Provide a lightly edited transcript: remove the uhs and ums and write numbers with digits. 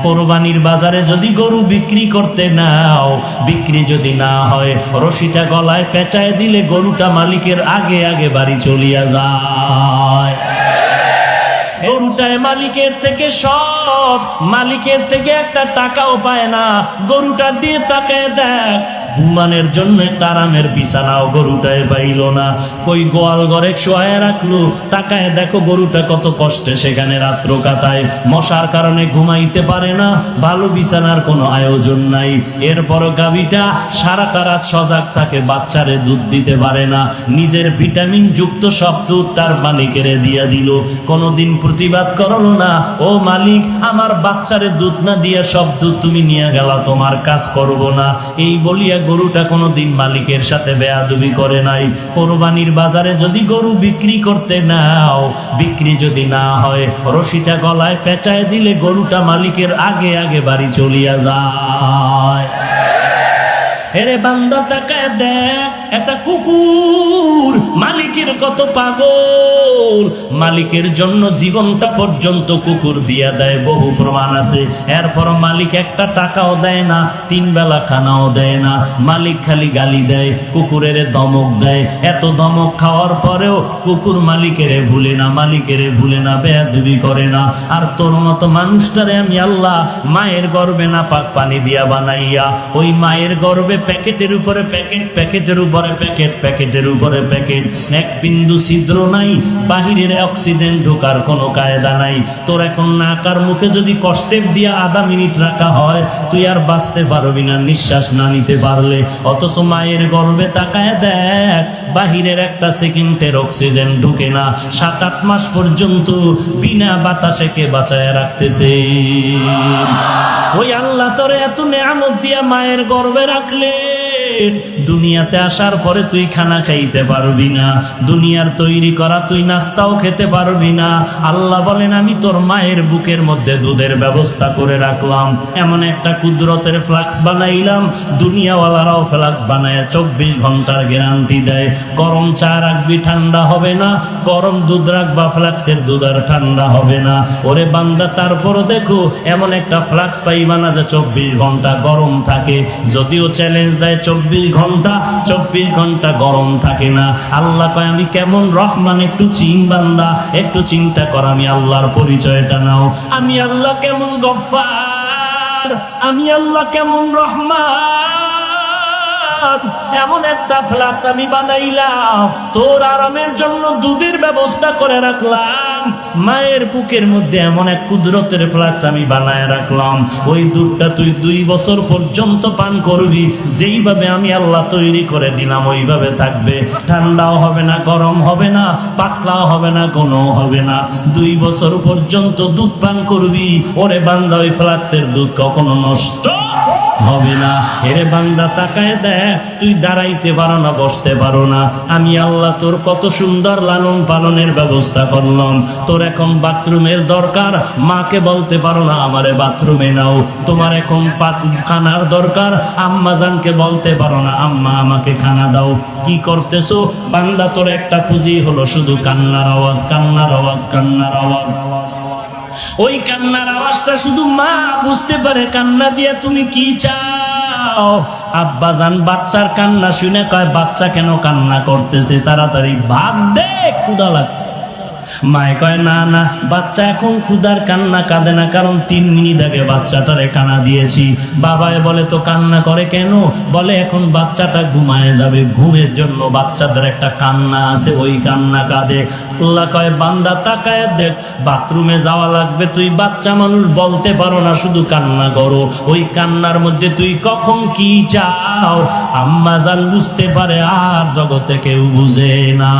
কোরবানির বাজারে যদি গরু বিক্রি করতে নাও, বিক্রি যদি না হয়, রশিটা গলায় পেঁচায় দিলে গরুটা মালিকের আগে আগে বাড়ি চলিয়া যায়। গরুটায় মালিকের থেকে সব, মালিকের থেকে একটা টাকাও পায় না। গরুটা দিয়ে তাকায় দেখ, ঘুমানোর জন্য একটা আরামের বিছানাও গরুটায় পাইল না। কই গোয়াল ঘরে শোয়ায় রাখলো, তাকায় দেখো গরুটা কত কষ্টে সেখানে রাত্র কাটায়। মশার কারণে ঘুমাইতে পারে না, ভালো বিছানার কোনো আয়োজন নাই। এরপরও গাভীটা সারাটা রাত সজাগ থাকে, বাচ্চারে দুধ দিতে পারে না। নিজের ভিটামিন যুক্ত সব দুধ তার মালিকের দিয়া দিল, কোনোদিন প্রতিবাদ করলো না, ও মালিক আমার বাচ্চারে দুধ না দিয়া সব দুধ তুমি নিয়ে গেলা, তোমার কাজ করব না। এই বলিয়া গরুটা কোনোদিন মালিকের সাথে বেয়াদবি করে নাই। কোরবানির বাজারে যদি গরু বিক্রি করতে নাও, বিক্রি যদি না হয়, রশিটা গলায় পেঁচায় দিলে গরুটা মালিকের আগে আগে বাড়ি চলিয়া যায়। এরে বান্দা তাকায় দেখ, একটা কুকুর মালিকের কত পাগল, মালিকের জন্য জীবনটা পর্যন্ত কুকুর দিয়া দেয়, বহু প্রমাণ আছে। এরপর মালিক একটা টাকাও দেয় না, 3 বেলা খানাও দেয় না, মালিক খালি গালি দেয়, কুকুরের ধমক দেয়। এত ধমক খাওয়ার পরেও কুকুর মালিকের ভুলে না, মালিকের ভুলে না, বেয়াদবি করে না। আর তোর মতো মানুষটারে আমি আল্লাহ মায়ের গর্ভে না পাক পানি দিয়া বানাইয়া, ওই মায়ের গর্ভে প্যাকেটের উপরে প্যাকেট, প্যাকেটের উপরে প্যাকেট, প্যাকেটের উপরে প্যাকেট, এক বিন্দু ছিদ্র নাই, বাহিরের অক্সিজেন ঢোকার কোনো কায়দা নাই। তোর এখন নাকার মুখে যদি কষ্টের দিয়া আধা মিনিট রাখা হয়, তুই আর বাঁচতে পারবি না নিঃশ্বাস না নিতে পারলে। অথচ মায়ের গর্ভে তাকায় দেখ, বাহিরের একটা সেকেন্ডের অক্সিজেন ঢুকে না, 7-8 মাস পর্যন্ত বিনা বাতাসে কে বাঁচায় রাখতেছে। ওই আল্লাহ তোরে এত নেয়ামত দিয়া মায়ের গর্ভে রাখলে, দুনিয়াতে আসার পরে তুই খানা খাইতে পারবি না, দুনিয়ার তৈরি করা তুই নাস্তাও খেতে পারবি না। আল্লাহ বলেন আমি তোর মায়ের বুকের মধ্যে দুধের ব্যবস্থা করে রাখলাম, এমন একটা কুদরতের ফ্লাক্স বানাইলাম, দুনিয়াওয়ালারাও ফ্লাক্স বানায় 24 ঘন্টার গ্যারান্টি দেয়। গরম চা রাখবি ঠান্ডা হবে না, গরম দুধ রাখবা ফ্লাক্সের দুধ আর ঠান্ডা হবে না। ওরে বান্দা তারপরও দেখো এমন একটা ফ্লাক্স পাইবা না যে 24 ঘন্টা গরম থাকে। যদিও চ্যালেঞ্জ দেয় 24 ঘন্টা গরম থাকে না। আল্লাহ কয় আমি কেমন রহমান, একটু বান্দা একটু চিন্তা কর, আমি আল্লাহর পরিচয়টা নাও। আমি আল্লাহ কেমন গফফার, আমি আল্লাহ কেমন রহমান। এমন একটা ফ্লাক্স আমি বানাইলাম, তোর আরামের জন্য দুধের ব্যবস্থা করে রাখলাম। মায়ের বুকের মধ্যে এমন এক কুদরতের ফ্লাক্স আমি বানায় রাখলাম, ওই দুধটা তুই 2 বছর পর্যন্ত পান করবি। যেইভাবে আমি আল্লাহ তৈরি করে দিলাম ওইভাবে থাকবে, ঠান্ডাও হবে না, গরম হবে না, পাতলাও হবে না, ঘনও হবে না। 2 বছর পর্যন্ত দুধ পান করবি। ওরে বান্দা ওই ফ্লাক্সের দুধ কখনো নষ্ট হবে না। এরে বান্দা তাকায় দেখ, তুই দাঁড়াইতে পারো না, বসতে পারো না, আমি আল্লাহ তোর কত সুন্দর লালন পালনের ব্যবস্থা করলাম। তোর এখন বাথরুমের দরকার, মাকে বলতে পারো না আমারে বাথরুমে নাও। তোমার এখন খানার দরকার, আম্মা জানকে বলতে পারো না আম্মা আমাকে খানা দাও। কি করতেছো বান্দা? তোর একটা পুঁজি হলো শুধু কান্নার আওয়াজ, কান্নার আওয়াজ, কান্নার আওয়াজ। ওই কান্নার আওয়াজটা শুধু মা বুঝতে পারে। কান্না দিয়ে তুমি কি চাও? আব্বা জান বাচ্চার কান্না শুনে কয় বাচ্চা কেন কান্না করতেছে, তাড়াতাড়ি ভাত দে, ক্ষুধা লাগছে। মায়ে কয় না না, বাচ্চা এখন ক্ষুধার কান্না কাঁদে না, কারণ 3 মিনিট আগে বাচ্চাটারে কান্না দিয়েছি। বাবায় বলে তো কান্না করে কেন? বলে এখন বাচ্চাটা ঘুমায় যাবে, ঘুমের জন্য বাচ্চাদের একটা কান্না আছে, ওই কান্না কাঁদে। আল্লাহ কয় বান্দা তাকায় দেখ, বাথরুমে যাওয়া লাগবে, তুই বাচ্চা মানুষ বলতে পারো না, শুধু কান্না করো। ওই কান্নার মধ্যে তুই কখন কি চাও আম্মা জান বুঝতে পারে, আর জগতে কেউ বুঝে না।